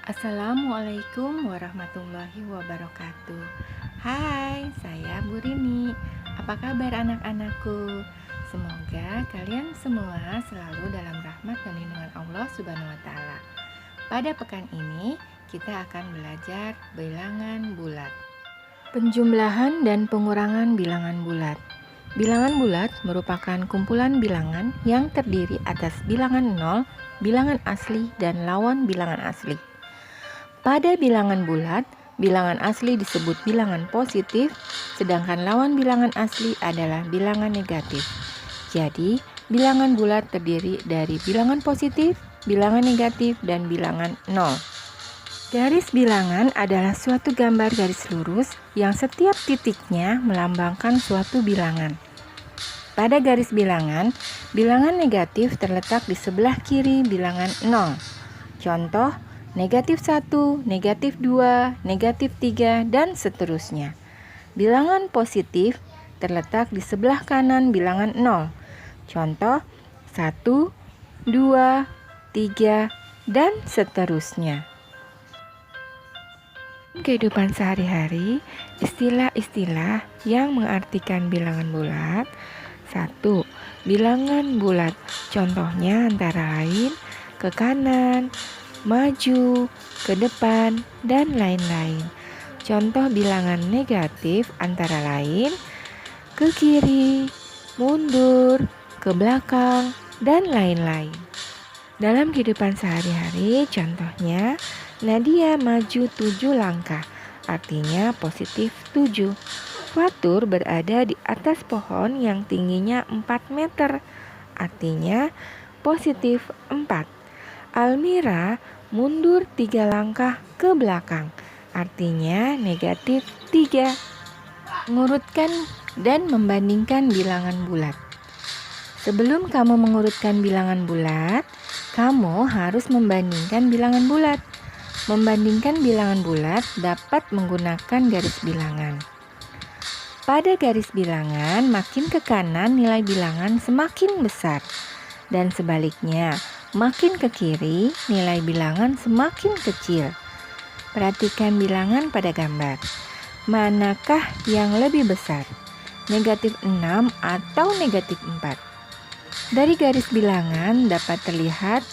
Assalamualaikum warahmatullahi wabarakatuh. Hai, saya Bu Rini. Apa kabar anak-anakku? Semoga kalian semua selalu dalam rahmat dan lindungan Allah Subhanahu wa taala. Pada pekan ini kita akan belajar bilangan bulat. Penjumlahan dan pengurangan bilangan bulat. Bilangan bulat merupakan kumpulan bilangan yang terdiri atas bilangan 0, bilangan asli, dan lawan bilangan asli. Pada bilangan bulat, bilangan asli disebut bilangan positif, sedangkan lawan bilangan asli adalah bilangan negatif. Jadi, bilangan bulat terdiri dari bilangan positif, bilangan negatif, dan bilangan 0. Garis bilangan adalah suatu gambar garis lurus yang setiap titiknya melambangkan suatu bilangan. Pada garis bilangan negatif terletak di sebelah kiri bilangan 0. Contoh, negatif 1, negatif 2, negatif 3, dan seterusnya. Bilangan positif terletak di sebelah kanan bilangan 0. Contoh, 1, 2, 3, dan seterusnya. Kehidupan sehari-hari, istilah-istilah yang mengartikan bilangan bulat. 1. Bilangan bulat. Contohnya antara lain ke kanan, maju, ke depan, dan lain-lain. Contoh bilangan negatif antara lain ke kiri, mundur, ke belakang, dan lain-lain. Dalam kehidupan sehari-hari, contohnya Nadia maju 7 langkah, artinya positif 7. Fatur berada di atas pohon yang tingginya 4 meter, artinya positif 4. Almira mundur 3 langkah ke belakang, artinya negatif 3. Mengurutkan dan membandingkan bilangan bulat. Sebelum kamu mengurutkan bilangan bulat, kamu harus membandingkan bilangan bulat. Membandingkan bilangan bulat dapat menggunakan garis bilangan. Pada garis bilangan, makin ke kanan nilai bilangan semakin besar, dan sebaliknya, makin ke kiri, nilai bilangan semakin kecil. Perhatikan bilangan pada gambar. Manakah yang lebih besar? Negatif 6 atau negatif 4? Dari garis bilangan dapat terlihat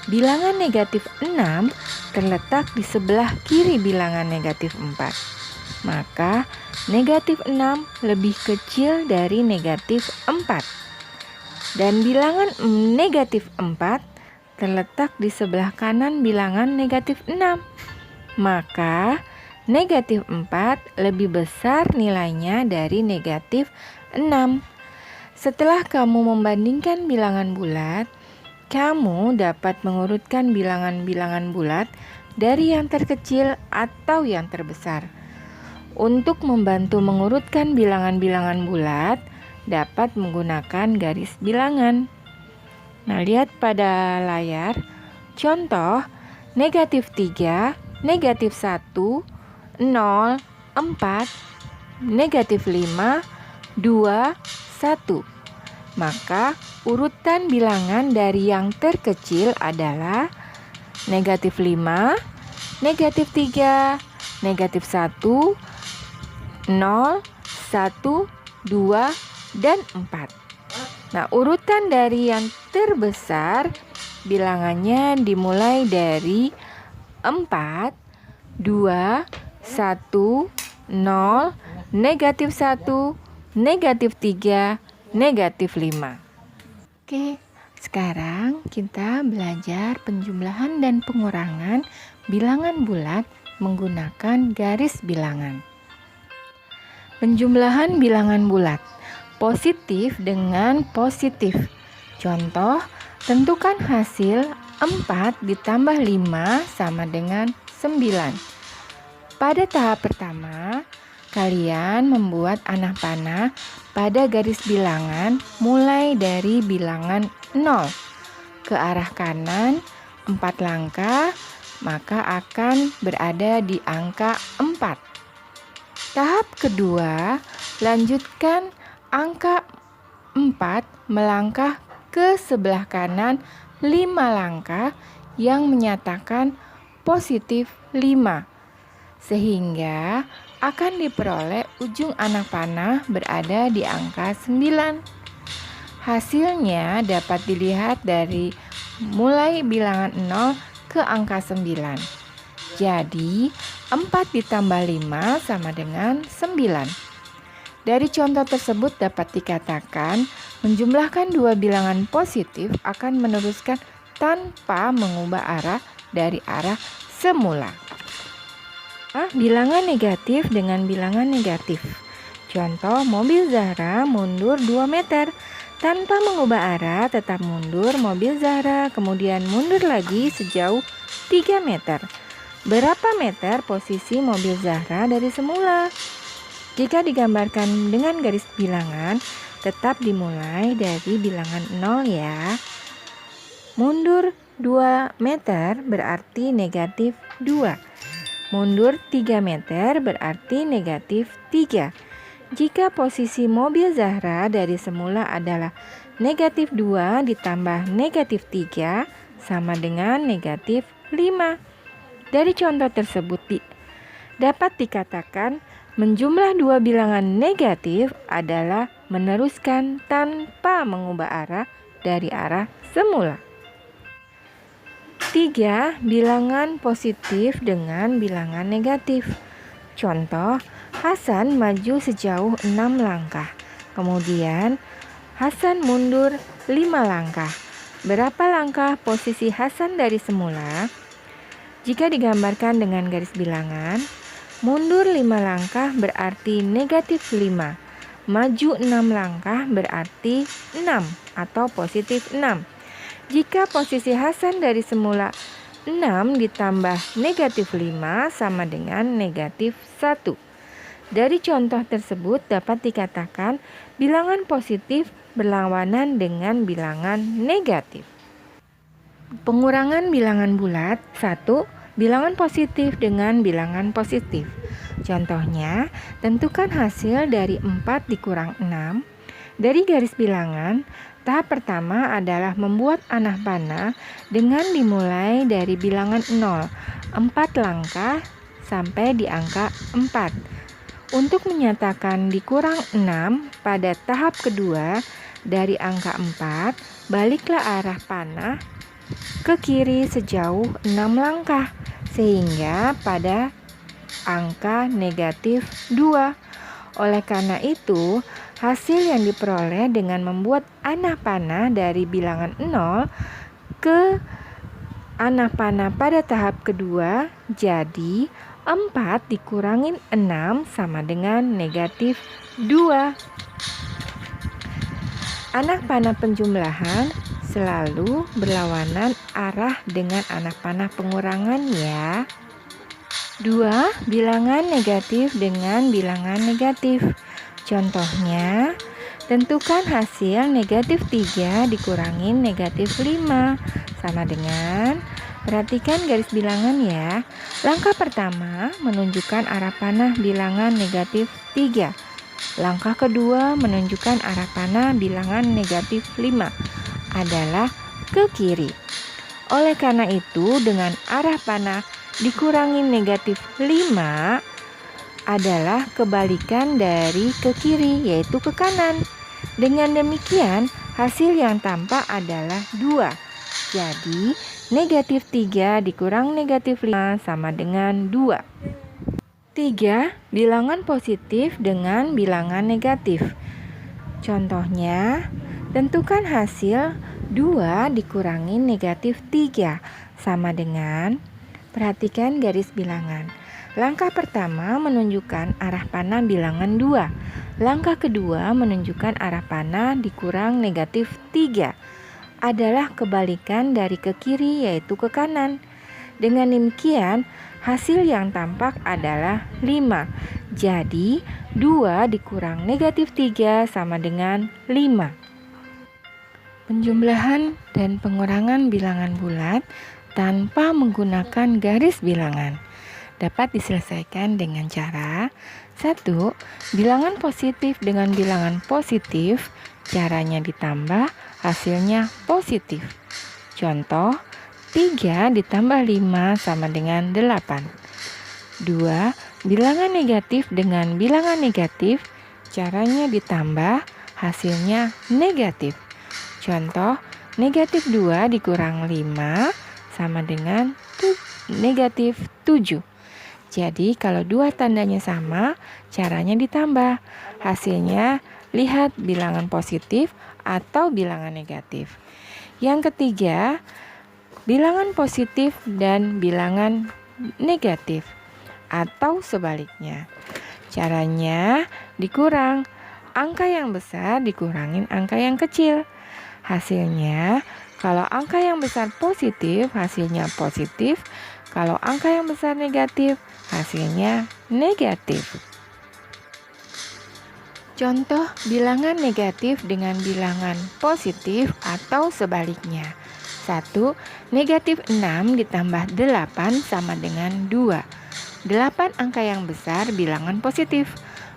bilangan negatif 6 terletak di sebelah kiri bilangan negatif 4. Maka negatif 6 lebih kecil dari negatif 4. Dan bilangan negatif 4 terletak di sebelah kanan bilangan negatif 6. Maka negatif 4 lebih besar nilainya dari negatif 6. Setelah kamu membandingkan bilangan bulat, kamu dapat mengurutkan bilangan-bilangan bulat dari yang terkecil atau yang terbesar. Untuk membantu mengurutkan bilangan-bilangan bulat, dapat menggunakan garis bilangan. Nah, lihat pada layar. Contoh, negatif 3, negatif 1, 0, 4, negatif 5, 2, 1. Maka urutan bilangan dari yang terkecil adalah negatif 5, negatif 3, negatif 1, 0, 1, 2, dan 4. Nah, urutan dari yang terbesar bilangannya dimulai dari 4, 2, 1, 0, negatif 1, negatif 3, negatif 5. Oke, sekarang kita belajar penjumlahan dan pengurangan bilangan bulat menggunakan garis bilangan. Penjumlahan bilangan bulat. Positif dengan positif. Contoh, tentukan hasil 4 ditambah 5 sama dengan 9. Pada tahap pertama, kalian membuat anak panah pada garis bilangan mulai dari bilangan 0 ke arah kanan 4 langkah, maka akan berada di angka 4. Tahap kedua, lanjutkan angka 4 melangkah ke sebelah kanan 5 langkah yang menyatakan positif 5, sehingga akan diperoleh ujung anak panah berada di angka 9. Hasilnya dapat dilihat dari mulai bilangan 0 ke angka 9. Jadi 4 ditambah 5 sama dengan 9. Dari contoh tersebut dapat dikatakan menjumlahkan dua bilangan positif akan meneruskan tanpa mengubah arah dari arah semula. Bilangan negatif dengan bilangan negatif. Contoh, mobil Zahra mundur 2 meter. Tanpa mengubah arah tetap mundur mobil Zahra, kemudian mundur lagi sejauh 3 meter. Berapa meter posisi mobil Zahra dari semula? Jika digambarkan dengan garis bilangan, tetap dimulai dari bilangan 0 ya. Mundur 2 meter berarti negatif 2. Mundur 3 meter berarti negatif 3. Jika posisi mobil Zahra dari semula adalah negatif 2 ditambah negatif 3 sama dengan negatif 5. Dari contoh tersebut dapat dikatakan menjumlah dua bilangan negatif adalah meneruskan tanpa mengubah arah dari arah semula. 3. Bilangan positif dengan bilangan negatif. Contoh, Hasan maju sejauh 6 langkah. Kemudian Hasan mundur 5 langkah. Berapa langkah posisi Hasan dari semula? Jika digambarkan dengan garis bilangan, mundur 5 langkah berarti negatif 5. Maju 6 langkah berarti 6 atau positif 6. Jika posisi Hasan dari semula 6 ditambah negatif 5 sama dengan negatif 1. Dari contoh tersebut dapat dikatakan bilangan positif berlawanan dengan bilangan negatif. Pengurangan bilangan bulat. 1. Bilangan positif dengan bilangan positif. Contohnya, tentukan hasil dari 4 dikurang 6. Dari garis bilangan, tahap pertama adalah membuat anak panah dengan dimulai dari bilangan 0, 4 langkah sampai di angka 4. Untuk menyatakan dikurang 6 pada tahap kedua dari angka 4, baliklah arah panah ke kiri sejauh 6 langkah sehingga pada angka negatif 2. Oleh karena itu, hasil yang diperoleh dengan membuat anak panah dari bilangan 0 ke anak panah pada tahap kedua jadi 4 dikurangin 6 sama dengan negatif 2. Anak panah penjumlahan selalu berlawanan arah dengan anak panah pengurangan ya. 2. Bilangan negatif dengan bilangan negatif. Contohnya, tentukan hasil negatif 3 dikurangin negatif 5 sama dengan, perhatikan garis bilangan ya. Langkah pertama menunjukkan arah panah bilangan negatif 3. Langkah kedua menunjukkan arah panah bilangan negatif 5 adalah ke kiri. Oleh karena itu, dengan arah panah dikurangi negatif 5 adalah kebalikan dari ke kiri, yaitu ke kanan. Dengan demikian, hasil yang tampak adalah 2. Jadi, negatif 3 dikurang negatif 5 sama dengan 2. 3. Bilangan positif dengan bilangan negatif. Contohnya, tentukan hasil 2 dikurangi negatif 3 sama dengan, perhatikan garis bilangan. Langkah pertama menunjukkan arah panah bilangan 2. Langkah kedua menunjukkan arah panah dikurang negatif 3. Adalah kebalikan dari ke kiri yaitu ke kanan. Dengan demikian, hasil yang tampak adalah 5. Jadi, 2 dikurang negatif 3 sama dengan 5. Penjumlahan dan pengurangan bilangan bulat tanpa menggunakan garis bilangan dapat diselesaikan dengan cara 1. Bilangan positif dengan bilangan positif, caranya ditambah, hasilnya positif. Contoh, 3 ditambah 5 sama dengan 8. 2. Bilangan negatif dengan bilangan negatif, caranya ditambah, hasilnya negatif. Contoh, negatif 2 dikurang 5 sama dengan negatif 7. Jadi kalau dua tandanya sama, caranya ditambah. Hasilnya lihat bilangan positif atau bilangan negatif. Yang ketiga, bilangan positif dan bilangan negatif atau sebaliknya. Caranya dikurang. Angka yang besar dikurangin angka yang kecil. Hasilnya, kalau angka yang besar positif, hasilnya positif. Kalau angka yang besar negatif, hasilnya negatif. Contoh bilangan negatif dengan bilangan positif atau sebaliknya. 1. Negatif 6 ditambah 8 sama dengan 2. 8 angka yang besar bilangan positif,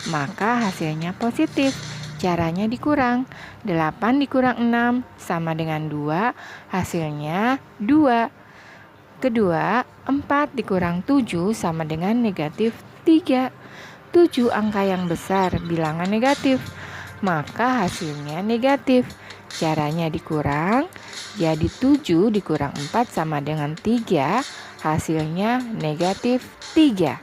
maka hasilnya positif. Caranya dikurang. 8 dikurang 6 sama dengan 2, hasilnya 2. Kedua, 4 dikurang 7 sama dengan negatif 3. 7 angka yang besar bilangan negatif, maka hasilnya negatif. Caranya dikurang, jadi 7 dikurang 4 sama dengan 3, hasilnya negatif 3.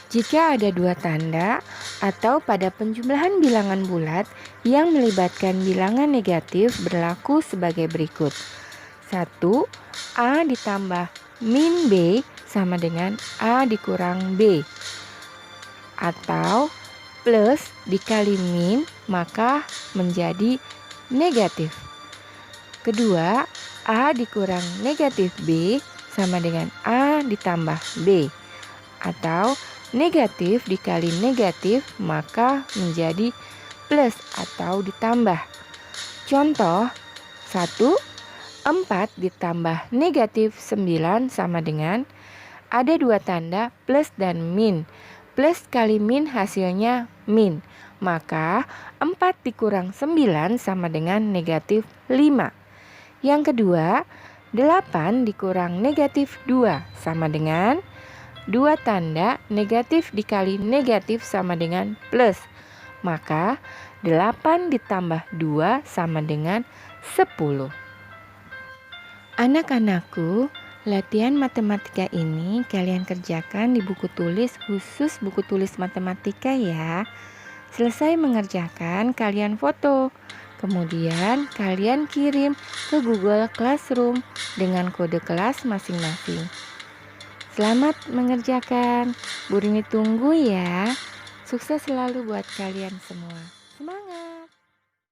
Jika ada dua tanda atau pada penjumlahan bilangan bulat yang melibatkan bilangan negatif berlaku sebagai berikut. 1. A ditambah min B sama dengan A dikurang B. Atau plus dikali min maka menjadi negatif. Kedua, A dikurang negatif B sama dengan A ditambah B. Atau negatif dikali negatif maka menjadi plus atau ditambah. Contoh 1. 4 ditambah negatif 9 sama dengan, ada dua tanda plus dan min. Plus kali min hasilnya min. Maka 4 dikurang 9 sama dengan negatif 5. Yang kedua, 8 dikurang negatif 2 sama dengan, dua tanda negatif dikali negatif sama dengan plus. Maka 8 ditambah 2 sama dengan 10. Anak-anakku, latihan matematika ini kalian kerjakan di buku tulis khusus buku tulis matematika ya. Selesai mengerjakan, kalian foto. Kemudian kalian kirim ke Google Classroom dengan kode kelas masing-masing. Selamat mengerjakan. Bu Rini tunggu ya. Sukses selalu buat kalian semua. Semangat!